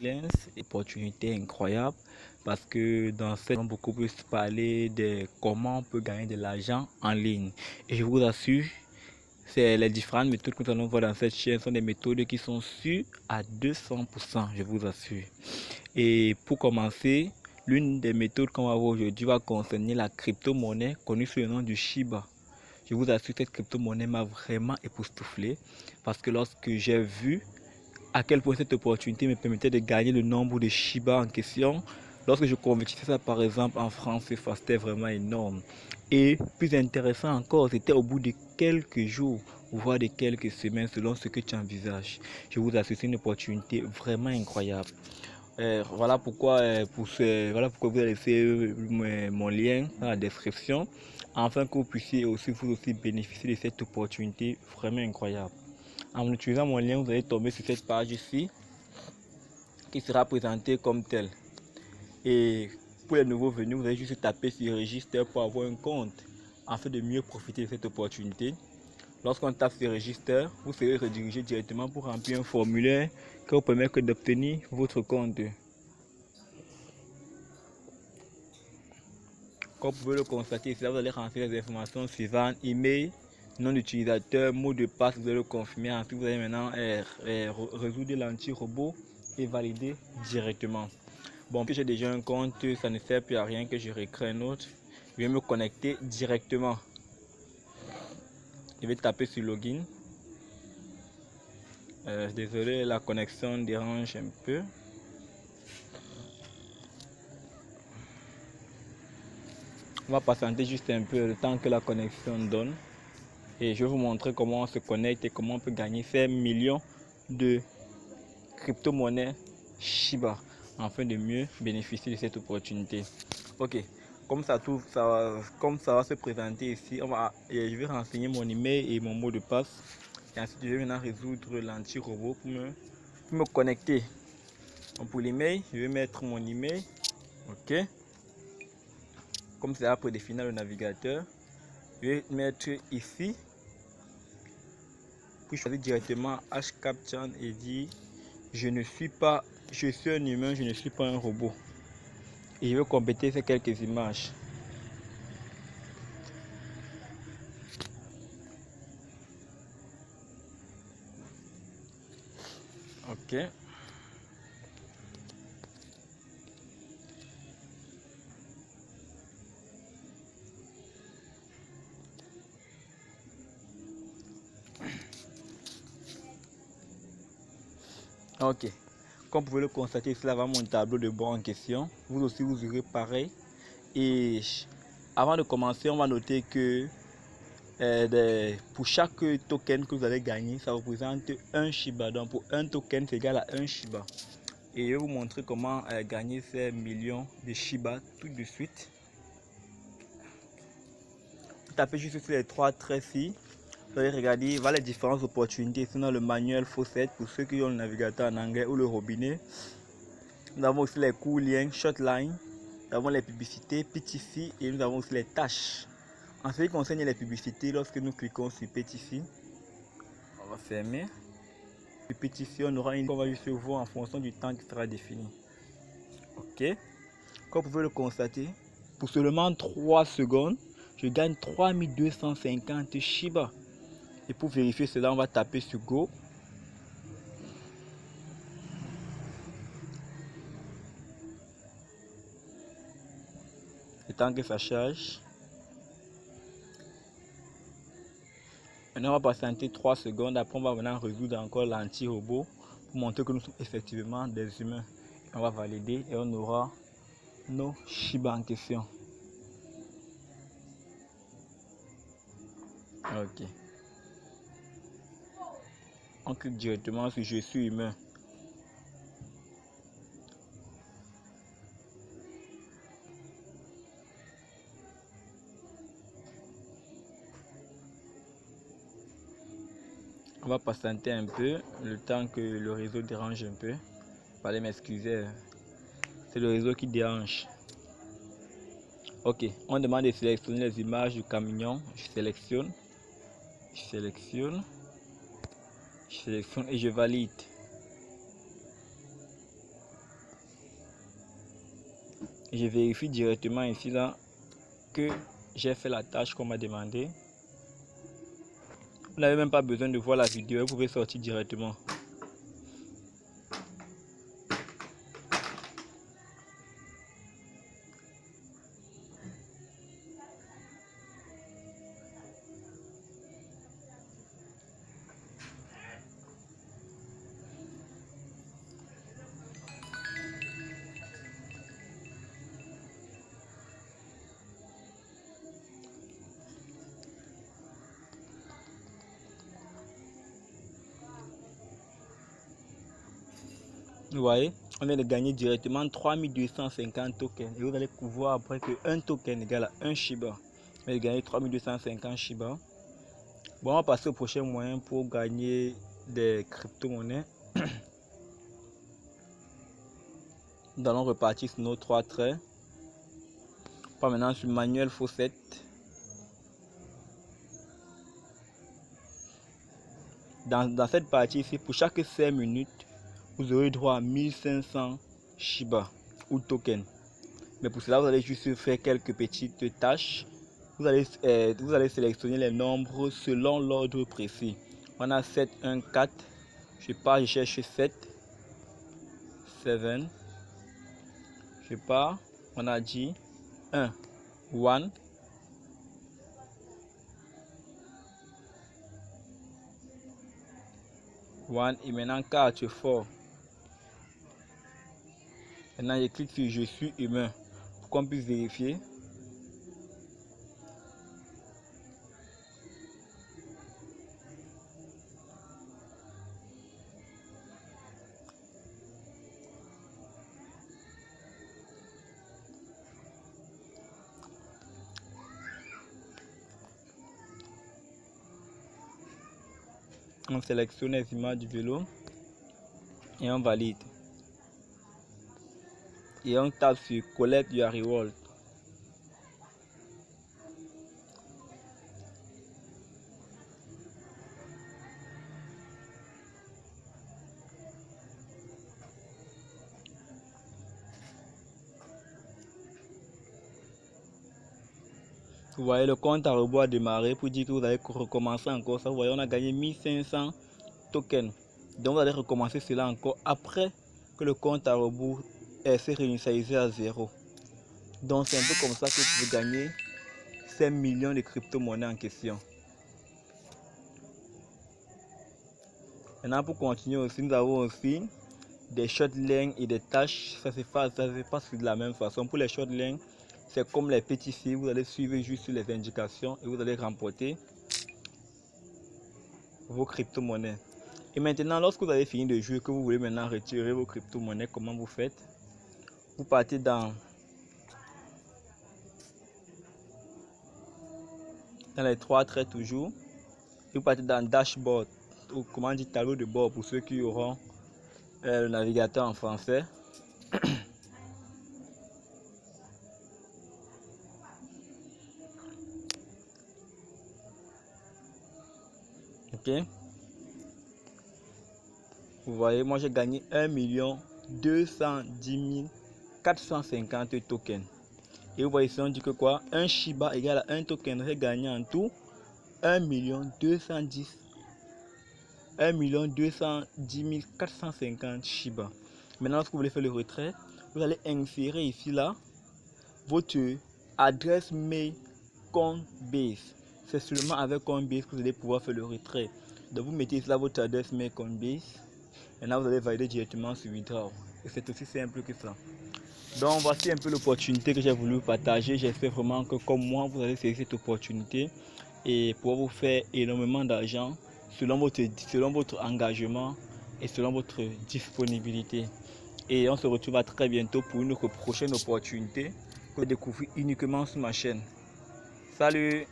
Lens, opportunité incroyable parce que dans cette on va beaucoup plus parler de comment on peut gagner de l'argent en ligne. Et je vous assure, c'est les différentes méthodes que nous allons voir dans cette chaîne sont des méthodes qui sont sûres à 200%, je vous assure. Et pour commencer, l'une des méthodes qu'on va voir aujourd'hui va concerner la crypto-monnaie connue sous le nom du Shiba. Je vous assure, cette crypto-monnaie m'a vraiment époustouflé parce que lorsque j'ai vu à quel point cette opportunité me permettait de gagner le nombre de Shiba en question, lorsque je convertissais ça par exemple en francs CFA, c'était vraiment énorme. Et plus intéressant encore, c'était au bout de quelques jours, voire de quelques semaines selon ce que tu envisages. Je vous assure, c'est une opportunité vraiment incroyable. Voilà pourquoi vous allez laisser mon lien dans la description, afin que vous puissiez aussi vous aussi bénéficier de cette opportunité vraiment incroyable. En utilisant mon lien, vous allez tomber sur cette page ici qui sera présentée comme telle. Et pour les nouveaux venus, vous allez juste taper sur registre pour avoir un compte afin de mieux profiter de cette opportunité. Lorsqu'on tape sur registre, vous serez redirigé directement pour remplir un formulaire qui vous permet d'obtenir votre compte. Comme vous pouvez le constater, ici, vous allez rentrer les informations suivantes: email, nom d'utilisateur, mot de passe, vous allez le confirmer. Ensuite, vous allez maintenant résoudre l'anti-robot et valider directement. Bon, que j'ai déjà un compte, ça ne sert plus à rien que je recrée un autre. Je vais me connecter directement. Je vais taper sur login. Désolé, la connexion dérange un peu. On va patienter juste un peu le temps que la connexion donne. Et je vais vous montrer comment on se connecte et comment on peut gagner ces millions de crypto-monnaies Shiba afin de mieux bénéficier de cette opportunité. Ok, comme ça va se présenter ici, je vais renseigner mon email et mon mot de passe. Et ensuite, je vais maintenant résoudre l'anti-robot pour me connecter. Donc pour l'email, je vais mettre mon email. Ok, comme c'est après définir le navigateur, je vais mettre ici. Puis choisir directement HCAPTCHA et dire je suis un humain, je ne suis pas un robot. Et je vais compléter ces quelques images. Ok. Ok. Comme vous pouvez le constater, cela va mon tableau de bord en question. Vous aussi, vous aurez pareil. Et avant de commencer, on va noter que pour chaque token que vous allez gagner, ça représente un Shiba. Donc pour un token, c'est égal à un Shiba. Et je vais vous montrer comment gagner ces millions de Shiba tout de suite. Vous tapez juste sur les trois traits ici. Vous allez regarder, voilà les différentes opportunités. Ici, dans le manuel faucette pour ceux qui ont le navigateur en anglais ou le robinet. Nous avons aussi les courts liens, short line. Nous avons les publicités, PTC, et nous avons aussi les tâches. En ce qui concerne les publicités, lorsque nous cliquons sur PTC, on va fermer. Sur PTC, on aura une qu'on va juste voir en fonction du temps qui sera défini. Ok. Comme vous pouvez le constater, pour seulement 3 secondes, je gagne 3250 Shiba. Et pour vérifier cela, on va taper sur Go. Le temps que ça charge. Maintenant, on va patienter 3 secondes. Après, on va maintenant résoudre encore l'anti-robot pour montrer que nous sommes effectivement des humains. Et on va valider et on aura nos Shiba en question. Ok. On clique directement sur je suis humain. On va patienter un peu, le temps que le réseau dérange un peu. Fallait m'excuser, c'est le réseau qui dérange. Ok, on demande de sélectionner les images du camion. Je sélectionne et je valide. Je vérifie directement ici là que j'ai fait la tâche qu'on m'a demandé. Vous n'avez même pas besoin de voir la vidéo, vous pouvez sortir directement. Vous voyez, on vient de gagner directement 3250 tokens. Et vous allez voir après que un token égale à 1 Shiba. On vient de gagner 3250 Shiba. Bon, on va passer au prochain moyen pour gagner des crypto-monnaies. Nous allons repartir sur nos 3 traits. On va maintenant sur Manuel Fawcett. Dans cette partie ici, pour chaque 5 minutes, vous aurez droit à 1500 Shiba ou tokens. Mais pour cela, vous allez juste faire quelques petites tâches. Vous allez sélectionner les nombres selon l'ordre précis. On a 7, 1, 4. Je pars, je cherche 7. 7. Je pars, on a dit 1. 1. Et maintenant 4 fort. Maintenant je clique sur je suis humain pour qu'on puisse vérifier. On sélectionne les images du vélo et on valide. Et on tape sur Collect your reward. Vous voyez, le compte à rebours a démarré pour dire que vous allez recommencer encore ça. Vous voyez, on a gagné 1500 tokens. Donc vous allez recommencer cela encore après que le compte à rebours s'est réinitialisé à 0. Donc c'est un peu comme ça que vous pouvez gagner 5 millions de crypto-monnaies en question. Maintenant pour continuer aussi, nous avons aussi des shortlinks et des tâches. Ça se passe de la même façon. Pour les shortlinks, c'est comme les petits fils, vous allez suivre juste les indications et vous allez remporter vos crypto-monnaies. Et maintenant, lorsque vous avez fini de jouer, que vous voulez maintenant retirer vos crypto-monnaies, comment vous faites? Vous partez dans les 3 traits toujours. Et vous partez dans Dashboard, ou comment dire, tableau de bord pour ceux qui auront le navigateur en français. Ok. Vous voyez, moi j'ai gagné 1 210 450 tokens. Et vous voyez ici, on dit que quoi? Un Shiba égale à un token. J'ai gagné en tout 1 210 450 Shiba. Maintenant, lorsque vous voulez faire le retrait, vous allez insérer ici là votre adresse mail Coinbase. C'est seulement avec Coinbase que vous allez pouvoir faire le retrait. Donc vous mettez ici là votre adresse mail Coinbase. Maintenant vous allez valider directement sur Withdraw. Et c'est aussi simple que ça. Donc voici un peu l'opportunité que j'ai voulu partager. J'espère vraiment que comme moi vous allez saisir cette opportunité et pouvoir vous faire énormément d'argent selon votre engagement et selon votre disponibilité. Et on se retrouve à très bientôt pour une prochaine opportunité que vous découvrez uniquement sur ma chaîne. Salut!